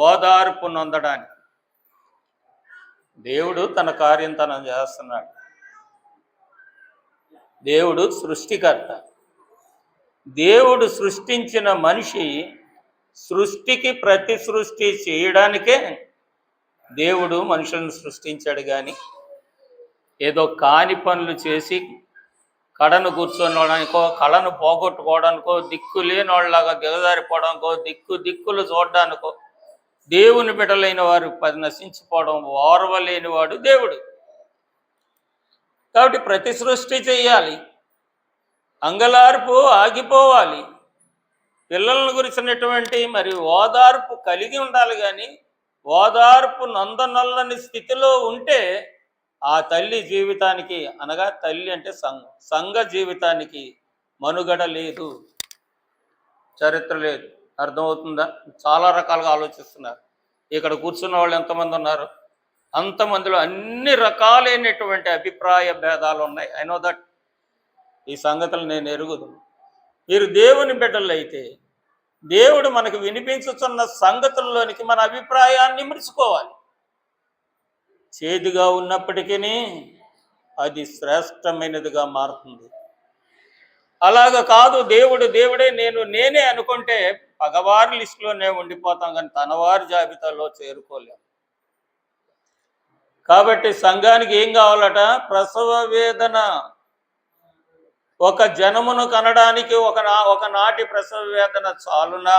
ఓదార్పు నొందడానికి. దేవుడు తన కార్యం తను చేస్తున్నాడు. దేవుడు సృష్టికర్త. దేవుడు సృష్టించిన మనిషి సృష్టికి ప్రతి సృష్టి చేయడానికే దేవుడు మనుషులను సృష్టించాడు. కానీ ఏదో కాని పనులు చేసి కడను కూర్చోనికో, కళను పోగొట్టుకోవడానికో, దిక్కు లేని వాళ్ళలాగా దిగజారిపోవడానికో, దిక్కులు చూడడానికో, దేవుని బిడ్డలైన వారు నశించిపోవడం ఓర్వలేనివాడు దేవుడు. కాబట్టి ప్రతి సృష్టి చేయాలి, అంగలార్పు ఆగిపోవాలి, పిల్లలను గురించినటువంటి మరి ఓదార్పు కలిగి ఉండాలి. కానీ ఓదార్పు నందనల్లని స్థితిలో ఉంటే ఆ తల్లి జీవితానికి, అనగా తల్లి అంటే సంఘ జీవితానికి మనుగడ లేదు, చరిత్ర లేదు. అర్థమవుతుందా? చాలా రకాలుగా ఆలోచిస్తున్నారు. ఇక్కడ కూర్చున్న వాళ్ళు ఎంతమంది ఉన్నారు? అంతమందిలో అన్ని రకాలైనటువంటి అభిప్రాయ భేదాలు ఉన్నాయి. I know that. ఈ సంగతులు నేను ఎరుగుదు. మీరు దేవుని బిడ్డలు అయితే దేవుడు మనకు వినిపించుతున్న సంగతుల్లోనికి మన అభిప్రాయాన్ని ముడుచుకోవాలి. చేదుగా ఉన్నప్పటికీ అది శ్రేష్టమైనదిగా మారుతుంది. అలాగ కాదు, దేవుడే నేనే అనుకుంటే పగవారి లిస్టులోనే ఉండిపోతాం, కానీ తనవారి జాబితాలో చేరుకోలేం. కాబట్టి సంఘానికి ఏం కావాలట? ప్రసవ వేదన. ఒక జనమును కనడానికి ఒకనాటి ప్రసవ వేదన చాలునా?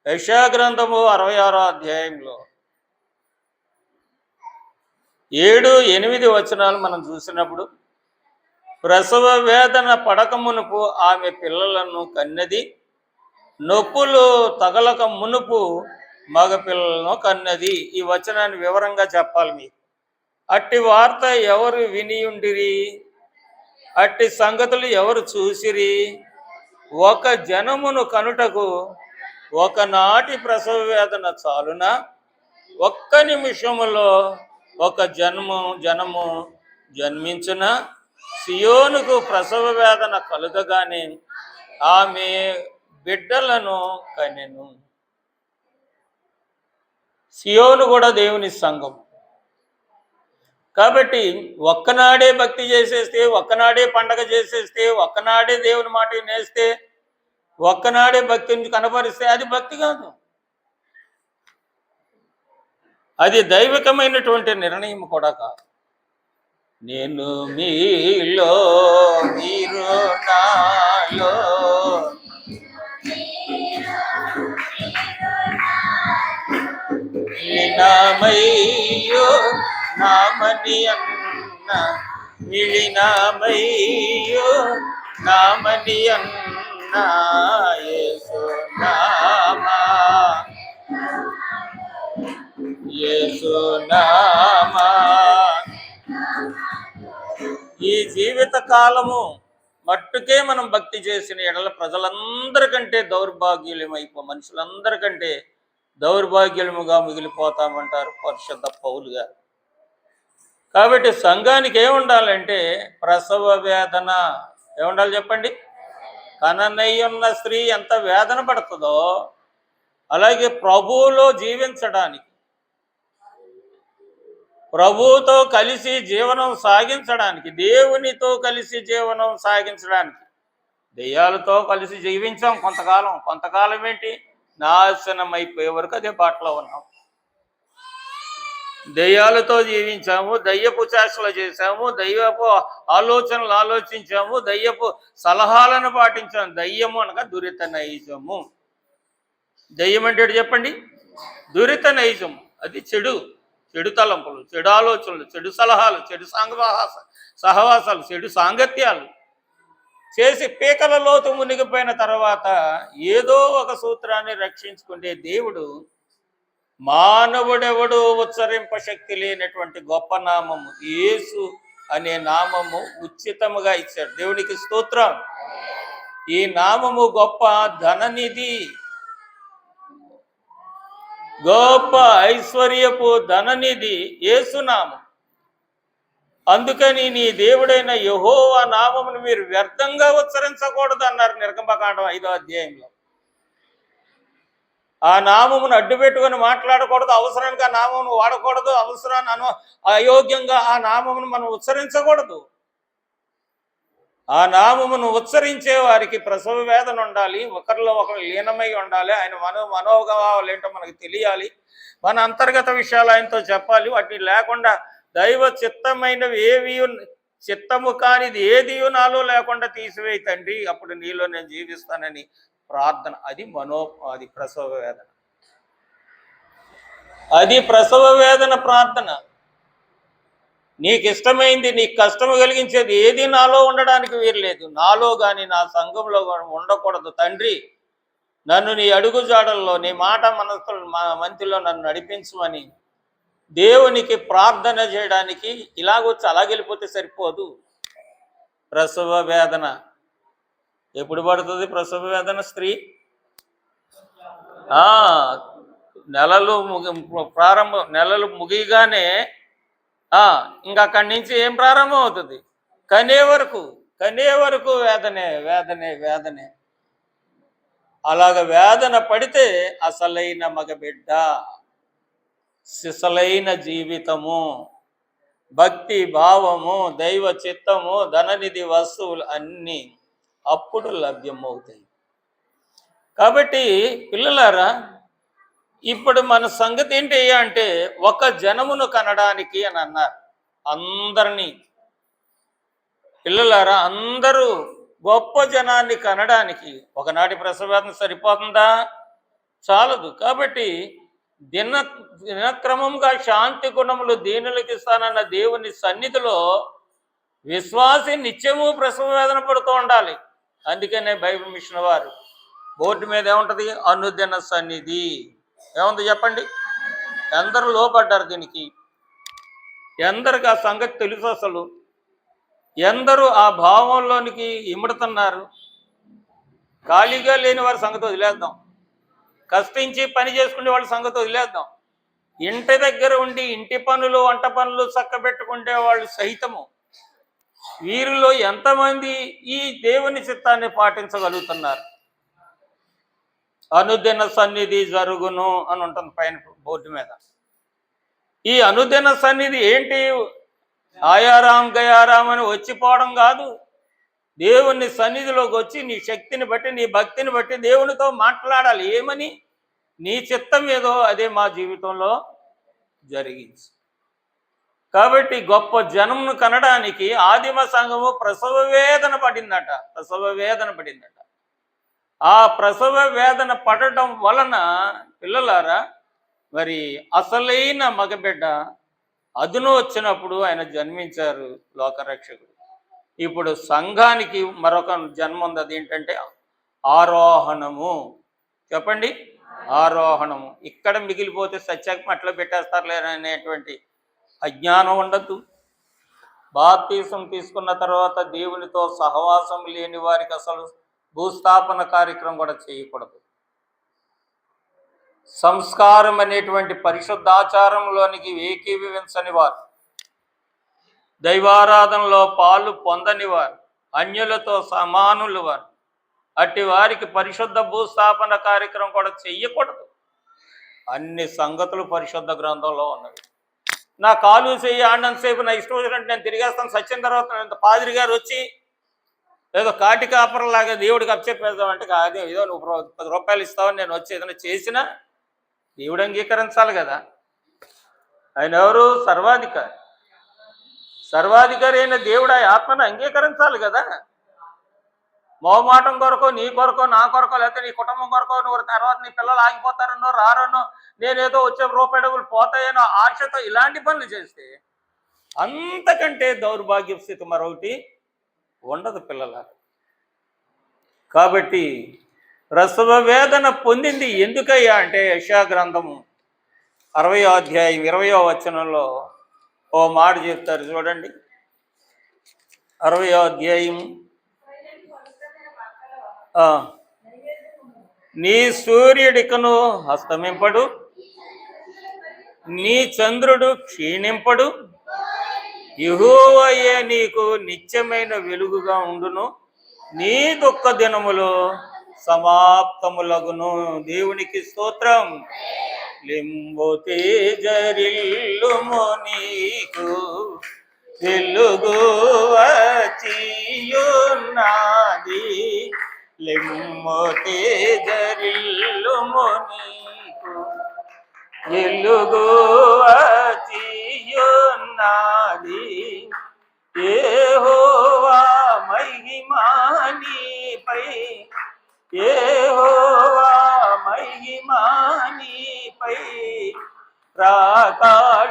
యెషయా గ్రంథము 66వ అధ్యాయంలో 7-8 వచనాలు మనం చూసినప్పుడు, ప్రసవ వేదన పడక మునుపు ఆమె పిల్లలను కన్నది, నొప్పులు తగలక మునుపు మగ పిల్లలను కన్నది. ఈ వచనాన్ని వివరంగా చెప్పాలి మీకు. అట్టి వార్త ఎవరు వినియుండిరి? అట్టి సంగతులు ఎవరు చూసిరి? ఒక జనమును కనుటకు ఒకనాటి ప్రసవ వేదన చాలునా? ఒక్క నిమిషములో ఒక జనము జన్మించున. సియోనుకు ప్రసవ వేదన కలుగగానే ఆమె బిడ్డలను కనెను. సియోను కూడా దేవుని సంఘం. కాబట్టి ఒక్కనాడే భక్తి చేసేస్తే, ఒక్కనాడే పండగ చేసేస్తే, ఒక్కనాడే దేవుని మాట వినేస్తే, ఒక్కనాడే భక్తిని కనపరిస్తే అది భక్తి కాదు. అది దైవికమైనటువంటి నిర్ణయం కూడా కాదు. నేను మీలో, మీరు నాలో, విలీనమయ్యో నామని అన్న, విలీనమయ్యో నామని అన్న యేసు నామా, యేసు నామా. ఈ జీవిత కాలము మట్టుకే మనం భక్తి చేసిన ఎడల ప్రజలందరికంటే దౌర్భాగ్యులమైపో, మనుషులందరికంటే దౌర్భాగ్యముగా మిగిలిపోతామంటారు పరిశుద్ధ పౌలు గారు. కాబట్టి సంఘానికి ఏముండాలంటే ప్రసవ వేదన. ఏముండాలి చెప్పండి? కననయ్యున్న స్త్రీ ఎంత వేదన పడుతుందో అలాగే ప్రభువులో జీవించడానికి, ప్రభువుతో కలిసి జీవనం సాగించడానికి, దేవునితో కలిసి జీవనం సాగించడానికి. దెయ్యాలతో కలిసి జీవించాం కొంతకాలం ఏంటి, నాశనం అయిపోయే వరకు అదే బాటలో ఉన్నాం. దెయ్యాలతో జీవించాము, దయ్యపు చేష్టలు చేశాము, దయ్యపు ఆలోచనలు ఆలోచించాము, దయ్యపు సలహాలను పాటించాము. దయ్యము అనగా దురిత నైజము. దయ్యం అంటే చెప్పండి, దురిత నైజం. అది చెడు తలంపులు, చెడు ఆలోచనలు, చెడు సలహాలు, చెడు సహవాసాలు, చెడు సాంగత్యాలు చేసి పీకల లోతు మునిగిపోయిన తర్వాత ఏదో ఒక సూత్రాన్ని రక్షించుకునే దేవుడు మానవుడెవడు ఉచ్చరింప శక్తి లేనటువంటి గొప్ప నామము యేసు అనే నామము ఉచితముగా ఇచ్చాడు. దేవునికి స్తోత్రం. ఈ నామము గొప్ప ధననిధి, గొప్ప ఐశ్వర్యపు ధననిధి యేసునామం. అందుకని నీ దేవుడైన యెహోవా నామమును మీరు వ్యర్థంగా ఉచ్చరించకూడదు అన్నారు నిర్గమకాండం 5వ అధ్యాయంలో. ఆ నామమును అడ్డు పెట్టుకొని మాట్లాడకూడదు, అవసరానికి ఆ నామమును వాడకూడదు, అవసరాన్ని అయోగ్యంగా ఆ నామమును మనం ఉచ్చరించకూడదు. ఆ నామమును ఉచ్చరించే వారికి ప్రసవ వేదన ఉండాలి, ఒకరిలో ఒకరు లీనమై ఉండాలి, ఆయన మనోభావాలు ఏంటో మనకు తెలియాలి, మన అంతర్గత విషయాలు ఆయనతో చెప్పాలి. వాటిని లేకుండా దైవ చిత్తమైనవి ఏవి, చిత్తము కానిది ఏది నాలో లేకుండా తీసివేయి తండ్రి, అప్పుడు నీలో నేను జీవిస్తానని ప్రార్థన. అది ప్రసవ వేదన. అది ప్రసవ వేదన ప్రార్థన. నీకు ఇష్టమైంది, నీకు కష్టము కలిగించేది ఏది నాలో ఉండడానికి వీరలేదు, నాలో కానీ నా సంఘంలో కానీ ఉండకూడదు తండ్రి. నన్ను నీ అడుగుజాడల్లో, నీ మాట మంతిలో నన్ను నడిపించమని దేవునికి ప్రార్థన చేయడానికి ఇలాగొచ్చి అలాగెళ్ళిపోతే సరిపోదు. ప్రసవ వేదన ఎప్పుడు పడుతుంది? ప్రసవ వేదన స్త్రీ నెలలు ముగిగానే ఇంకా అక్కడి నుంచి ఏం ప్రారంభం అవుతుంది? కనే వరకు వేదనే. అలాగ వేదన పడితే అసలైన మగబిడ్డ, సిసలైన జీవితము, భక్తి భావము, దైవ చిత్తము, ధననిధి వస్తువులు అన్నీ అప్పుడు లభ్యమవుతాయి. కాబట్టి పిల్లలారా, ఇప్పుడు మన సంగతి ఏంటి అంటే ఒక జనమును కనడానికి అని అన్నారు. అందరినీ పిల్లలారా, అందరూ గొప్ప జనాన్ని కనడానికి ఒకనాటి ప్రసవేదన సరిపోతుందా? చాలదు. కాబట్టి దినక్రమంగా శాంతి గుణములు దీనులకి ఇస్తానన్న దేవుని సన్నిధిలో విశ్వాసి నిత్యము ప్రసవ వేదన పడుతూ ఉండాలి. అందుకనే బైబిల్ మిషన్ వారు బోర్డు మీద ఏముంటుంది? అనుదిన సన్నిధి. ఏముంది చెప్పండి? ఎందరు లోపడ్డారు దీనికి? ఎందరికి ఆ సంగతి తెలుసు? అసలు ఎందరూ ఆ భావంలోనికి ఇముడుతున్నారు? ఖాళీగా లేని వారి సంగతి వదిలేద్దాం, కష్టించి పని చేసుకునే వాళ్ళ సంగతి వదిలేద్దాం, ఇంటి దగ్గర ఉండి ఇంటి పనులు వంట పనులు చక్కబెట్టుకుంటే వాళ్ళు సహితము వీరిలో ఎంతమంది ఈ దేవుని చిత్తాన్ని పాటించగలుగుతున్నారు? అనుదిన సన్నిధి జరుగును అని ఉంటుంది పైన బోర్డు మీద. ఈ అనుదిన సన్నిధి ఏంటి? ఆయారాం గయారాం అని వచ్చిపోవడం కాదు. దేవుని సన్నిధిలోకి వచ్చి నీ శక్తిని బట్టి, నీ భక్తిని బట్టి దేవునితో మాట్లాడాలి. ఏమని? నీ చిత్తం ఏదో అదే మా జీవితంలో జరిగింది. కాబట్టి గొప్ప జనమును కనడానికి ఆదిమ సంఘము ప్రసవ వేదన పడిందట. ఆ ప్రసవ వేదన పడటం వలన పిల్లలారా, మరి అసలైన మగబిడ్డ అదును వచ్చినప్పుడు ఆయన జన్మించారు, లోకరక్షకుడు. ఇప్పుడు సంఘానికి మరొక జన్మ ఉంది. అది ఏంటంటే ఆరోహణము. చెప్పండి, ఆరోహణము. ఇక్కడ మిగిలిపోతే సత్యాకి మట్లో పెట్టేస్తారు అనేటువంటి అజ్ఞానం ఉండద్దు. బాప్తీసం తీసుకున్న తర్వాత దేవునితో సహవాసం లేని వారికి అసలు భూస్థాపన కార్యక్రమం కూడా చేయకూడదు. సంస్కారం అనేటువంటి పరిశుద్ధాచారంలోనికి ఏకీభవించని వారు, దైవారాధనలో పాలు పొందని వారు, అన్యులతో సమానులు వారు, అట్టి వారికి పరిశుద్ధ భూస్థాపన కార్యక్రమం కూడా చెయ్యకూడదు. అన్ని సంగతులు పరిశుద్ధ గ్రంథంలో ఉన్నవి. నా కాలు చెయ్యి ఆడినంతసేపు నా ఇష్టం వచ్చినట్టు నేను తిరిగేస్తాను. సచ్చిన తర్వాత పాదిరి గారు వచ్చి ఏదో కాటి కాపరలాగా దేవుడికి అప్పచెప్పేద్దామంటే కాదు, ఏదో నువ్వు 10 రూపాయలు ఇస్తావని నేను వచ్చి ఏదైనా చేసినా దేవుడు అంగీకరించాలి కదా. ఆయన ఎవరు? సర్వాధికారి. సర్వాధికారి అయిన దేవుడు ఆ ఆత్మను అంగీకరించాలి కదా. మోమాటం కొరకో, నీ కొరకో, నా కొరకో, లేకపోతే నీ కుటుంబం కొరకో, నువ్వు తర్వాత నీ పిల్లలు ఆగిపోతారనో రారనో, నేనేదో వచ్చే రూపాయి డబ్బులు పోతాయనో ఆశతో ఇలాంటి పనులు చేస్తే అంతకంటే దౌర్భాగ్య స్థితి మరొకటి ఉండదు పిల్లల. కాబట్టి ప్రసవ వేదన పొందింది ఎందుకయ్యా అంటే యెషయా గ్రంథము 60వ అధ్యాయం 20వ వచనంలో ఓ మాట చెప్తారు చూడండి. 60వ అధ్యాయం, నీ సూర్యుడికను హస్తమింపడు, నీ చంద్రుడు క్షీణింపడు, యెహోవాయే నీకు నిత్యమైన వెలుగుగా ఉండును, నీ దుఃఖ దినములు సమాప్తములగును. దేవునికి స్తోత్రం. లింబు తేజరిల్లుము, నీకు వెలుగు వచ్చియున్నది. లింబు తేజరిల్లుము, నీకు వెలుగు వచ్చియున్నది. యెహోవా మహిమా నీపై, యెహోవా మహిమా నీపై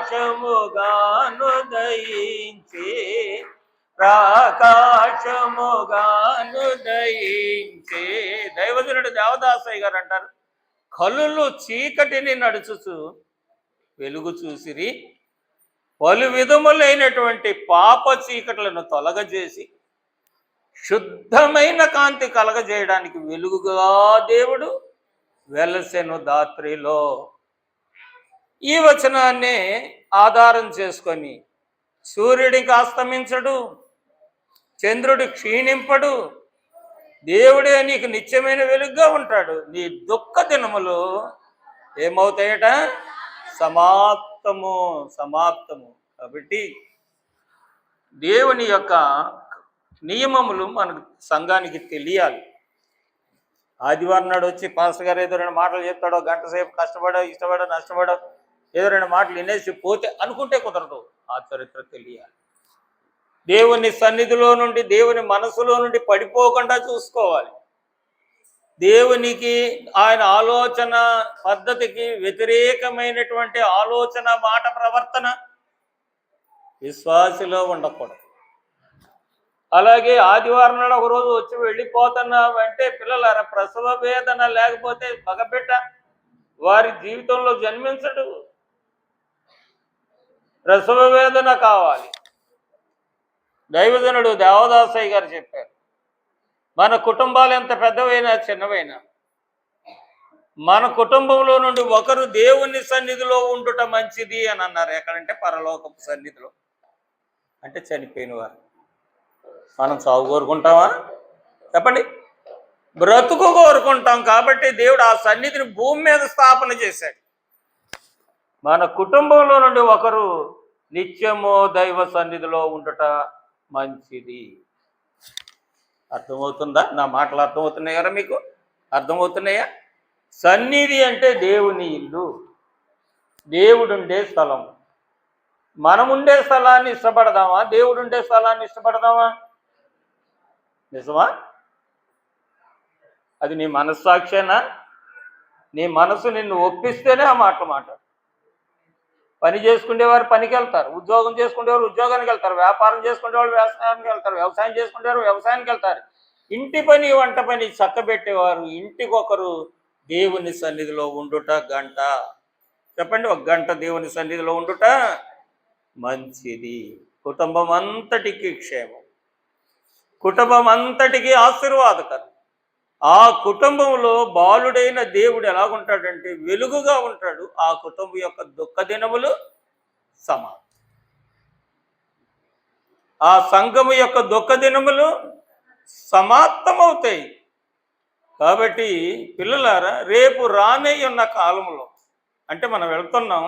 ప్రకాశముగాను దయించే, ప్రకాశముగాను దయించే. దైవజనుడు దేవదాసయ్య గారు అంటారు, కలులు చీకటిని నడుచుచు వెలుగు చూసిరి, పలు విధములైనటువంటి పాప చీకట్లను తొలగజేసి శుద్ధమైన కాంతి కలగజేయడానికి వెలుగుగా దేవుడు వెలసెను దాత్రిలో. ఈ వచనాన్నే ఆధారం చేసుకొని సూర్యుడికి అస్తమించడు, చంద్రుడు క్షీణింపడు, దేవుడే నీకు నిత్యమైన వెలుగుగా ఉంటాడు. నీ దుఃఖ దినములు ఏమవుతాయట? సమాప్తము, సమాప్తము. కాబట్టి దేవుని యొక్క నియమములు మనకు సంఘానికి తెలియాలి. ఆదివారం నాడు వచ్చి పాస్టర్ గారు ఏదో 2 మాటలు చెప్తాడో, గంట సేపు కష్టపడో, ఇష్టపడో, నష్టపడో ఏదో 2 మాటలు వినేసి పోతే అనుకుంటే కుదరదు. ఆ చరిత్ర తెలియాలి. దేవుని సన్నిధిలో నుండి, దేవుని మనసులో నుండి పడిపోకుండా చూసుకోవాలి. దేవునికి, ఆయన ఆలోచన పద్ధతికి వ్యతిరేకమైనటువంటి ఆలోచన, మాట, ప్రవర్తన విశ్వాసిలో ఉండకూడదు. అలాగే ఆదివారం నాడు ఒకరోజు వచ్చి వెళ్ళిపోతున్నావంటే పిల్లలారా, ప్రసవ వేదన లేకపోతే మగబిడ్డ వారి జీవితంలో జన్మించడు. ప్రసవ వేదన కావాలి. దైవజనుడు దేవదాసయ్య గారు చెప్పారు, మన కుటుంబాలు ఎంత పెద్దవైనా చిన్నవైనా మన కుటుంబంలో నుండి ఒకరు దేవుని సన్నిధిలో ఉండుట మంచిది అని అన్నారు. ఎక్కడంటే పరలోకపు సన్నిధిలో. అంటే చనిపోయిన వారు. మనం చావు కోరుకుంటామా? చెప్పండి. బ్రతుకు కోరుకుంటాం. కాబట్టి దేవుడు ఆ సన్నిధిని భూమి మీద స్థాపన చేశాడు. మన కుటుంబంలో నుండి ఒకరు నిత్యము దైవ సన్నిధిలో ఉండుట మంచిది. అర్థమవుతుందా? నా మాటలు అర్థమవుతున్నాయి కదా మీకు? అర్థమవుతున్నాయా? సన్నిధి అంటే దేవుని ఇల్లు, దేవుడుండే స్థలం. మనముండే స్థలాన్ని ఇష్టపడదామా? దేవుడుండే స్థలాన్ని ఇష్టపడదామా? నిజమా? అది నీ మనస్సాక్షేనా? నీ మనసు నిన్ను ఒప్పిస్తేనే ఆ మాటలు మాట్లాడు. పని చేసుకునేవారు పనికి వెళ్తారు, ఉద్యోగం చేసుకునేవారు ఉద్యోగానికి వెళ్తారు, వ్యాపారం చేసుకునేవాళ్ళు వ్యవసాయానికి వెళ్తారు, వ్యవసాయం చేసుకునేవారు వ్యవసాయానికి వెళ్తారు. ఇంటి పని, వంట పని చక్కబెట్టేవారు ఇంటికొకరు దేవుని సన్నిధిలో ఉండుట గంట. చెప్పండి, 1 గంట దేవుని సన్నిధిలో ఉండుట మంచిది. కుటుంబం అంతటికి క్షేమం, కుటుంబం అంతటికి ఆశీర్వాదకరం. ఆ కుటుంబంలో బాలుడైన దేవుడు ఎలాగుంటాడంటే వెలుగుగా ఉంటాడు. ఆ కుటుంబం యొక్క దుఃఖ దినములు సమా ఆ సంఘము యొక్క దుఃఖ దినములు సమాప్తమవుతాయి. కాబట్టి పిల్లలారా, రేపు రానే ఉన్న కాలంలో, అంటే మనం వెళ్తున్నాం,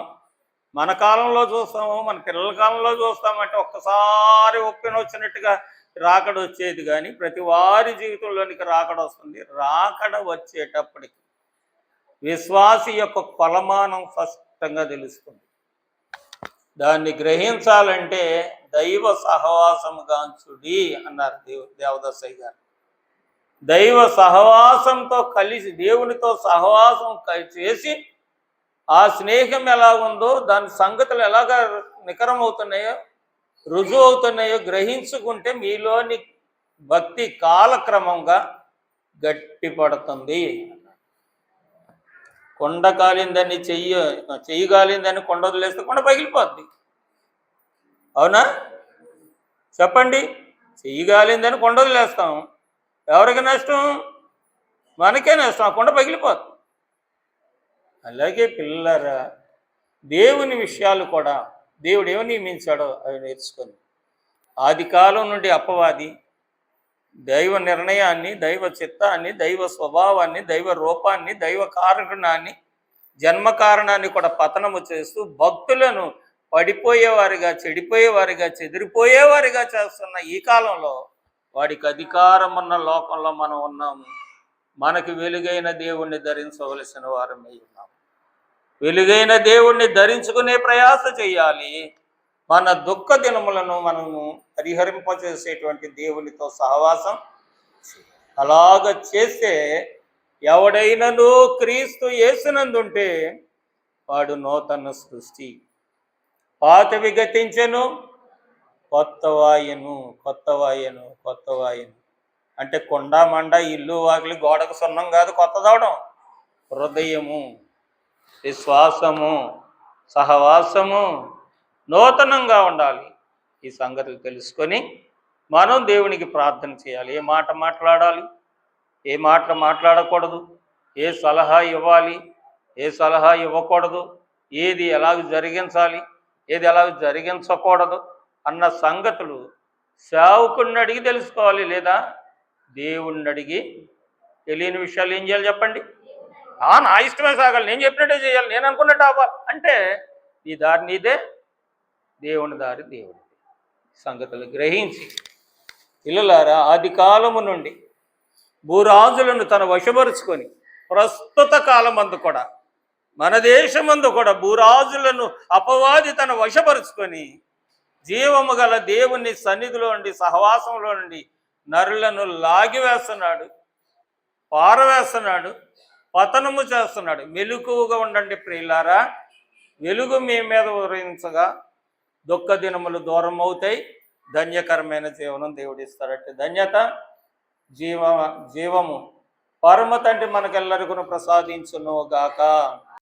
మన కాలంలో చూస్తాము, మన పిల్లల కాలంలో చూస్తామంటే ఒక్కసారి ఒప్పిన వచ్చినట్టుగా రాకడ వచ్చేది, కానీ ప్రతి వారి జీవితంలోనికి రాకడ వస్తుంది. రాకడ వచ్చేటప్పటికి విశ్వాసి యొక్క కొలమానం స్పష్టంగా తెలుస్తుంది. దాన్ని గ్రహించాలంటే దైవ సహవాసము గాంచుడి అన్నారు దేవదాసయ్య గారు. దైవ సహవాసంతో కలిసి, దేవునితో సహవాసం చేసి, ఆ స్నేహం ఎలా ఉందో, దాని సంగతులు ఎలాగా నికరమవుతున్నాయో, రుజువు అవుతున్నాయో గ్రహించుకుంటే మీలోని భక్తి కాలక్రమంగా గట్టిపడుతుంది. కొండ కాలిందని చెయ్యి కాలిందని కొండ వదిలేస్తే కొండ పగిలిపోద్ది. అవునా? చెప్పండి. చెయ్యి కాలిందని కొండ వదిలేస్తాం, ఎవరికి నష్టం? మనకే నష్టం, ఆ కొండ పగిలిపోద్ది. అలాగే పిల్లలారా, దేవుని విషయాలు కూడా దేవుడు ఏమి నియమించాడో అవి నేర్చుకొని, ఆది కాలం నుండి అపవాది దైవ నిర్ణయాన్ని, దైవ చిత్తాన్ని, దైవ స్వభావాన్ని, దైవ రూపాన్ని, దైవ కారణాన్ని, జన్మ కారణాన్ని కూడా పతనము చేస్తూ భక్తులను పడిపోయేవారిగా, చెడిపోయేవారిగా, చెదిరిపోయేవారిగా చేస్తున్న ఈ కాలంలో వాడికి అధికారం ఉన్న లోకంలో మనం ఉన్నాము. మనకి వెలుగైన దేవుణ్ణి ధరించవలసిన వారమై ఉన్నాము. వెలుగైన దేవుణ్ణి ధరించుకునే ప్రయాస చేయాలి. మన దుఃఖ దినములను మనము పరిహరింపచేసేటువంటి దేవునితో సహవాసం. అలాగ చేస్తే ఎవడైనను క్రీస్తు యేసునందుంటే వాడు నూతన సృష్టి, పాతవి గతించెను, కొత్తవాయను, కొత్తవాయను, కొత్తవాయను. అంటే కొండ మండ, ఇల్లు వాకిలి, గోడకు సున్నం కాదు కొత్తదవడం. హృదయము, విశ్వాసము, సహవాసము నూతనంగా ఉండాలి. ఈ సంగతులు తెలుసుకొని మనం దేవునికి ప్రార్థన చేయాలి. ఏ మాట మాట్లాడాలి, ఏ మాట మాట్లాడకూడదు, ఏ సలహా ఇవ్వాలి, ఏ సలహా ఇవ్వకూడదు, ఏది ఎలాగ జరిగించాలి, ఏది ఎలాగ జరిగించకూడదు అన్న సంగతులు సేవకుడిని అడిగి తెలుసుకోవాలి, లేదా దేవుణ్ణి అడిగి. తెలియని విషయాలు ఏం చేయాలి చెప్పండి? నా ఇష్టమే సాగాలి, నేను చెప్పినట్టే చేయాలి, నేను అనుకున్నట్టు అవ్వాలి అంటే ఈ దారి నీదే, దేవుని దారి దేవుడి. సంగతులు గ్రహించి పిల్లలారా, ఆది కాలము నుండి భూరాజులను తన వశపరుచుకొని, ప్రస్తుత కాలమందు కూడా, మన దేశమందు కూడా భూరాజులను అపవాది తన వశపరుచుకొని జీవము గల దేవుని సన్నిధిలో నుండి, సహవాసంలో నుండి నరులను లాగివేస్తున్నాడు, పారవేస్తున్నాడు, పతనము చేస్తున్నాడు. మెలకువగా ఉండండి ప్రియులారా. వెలుగు మీ మీద ఉదయించగా దుఃఖ దినములు దూరం అవుతాయి. ధన్యకరమైన జీవనం దేవుడిస్తారట. ధన్యత, జీవము పరమ తండ్రి మనకెల్లరికను ప్రసాదించును గాక.